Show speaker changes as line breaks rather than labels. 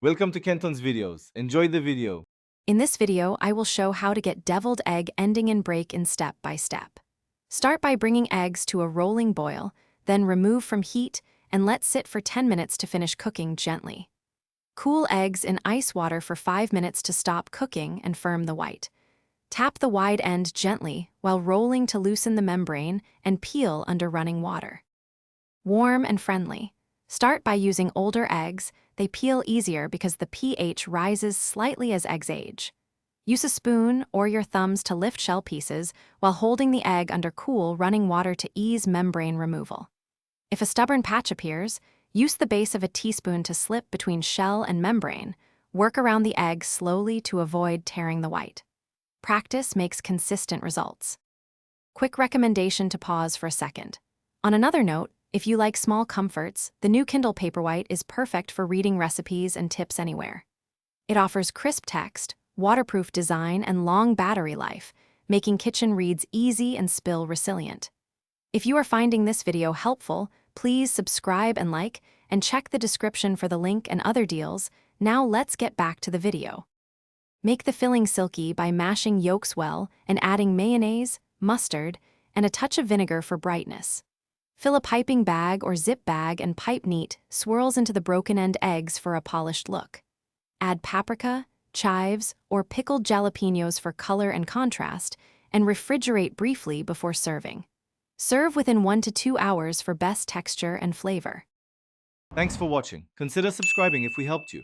Welcome to Kenton's videos. Enjoy the video.
In this video, I will show how to get deviled egg ending in break in step by step. Start by bringing eggs to a rolling boil, then remove from heat and let sit for 10 minutes to finish cooking gently. Cool eggs in ice water for 5 minutes to stop cooking and firm the white. Tap the wide end gently while rolling to loosen the membrane and peel under running water. Warm and friendly. Start by using older eggs. They peel easier because the pH rises slightly as eggs age. Use a spoon or your thumbs to lift shell pieces while holding the egg under cool, running water to ease membrane removal. If a stubborn patch appears, use the base of a teaspoon to slip between shell and membrane. Work around the egg slowly to avoid tearing the white. Practice makes consistent results. Quick recommendation to pause for a second. On another note, if you like small comforts, the new Kindle Paperwhite is perfect for reading recipes and tips anywhere. It offers crisp text, waterproof design, and long battery life, making kitchen reads easy and spill resilient. If you are finding this video helpful, please subscribe and like, and check the description for the link and other deals. Now let's get back to the video. Make the filling silky by mashing yolks well and adding mayonnaise, mustard, and a touch of vinegar for brightness. Fill a piping bag or zip bag and pipe neat swirls into the broken end eggs for a polished look. Add paprika, chives, or pickled jalapenos for color and contrast, and refrigerate briefly before serving. Serve within 1 to 2 hours for best texture and flavor.
Thanks for watching. Consider subscribing if we helped you.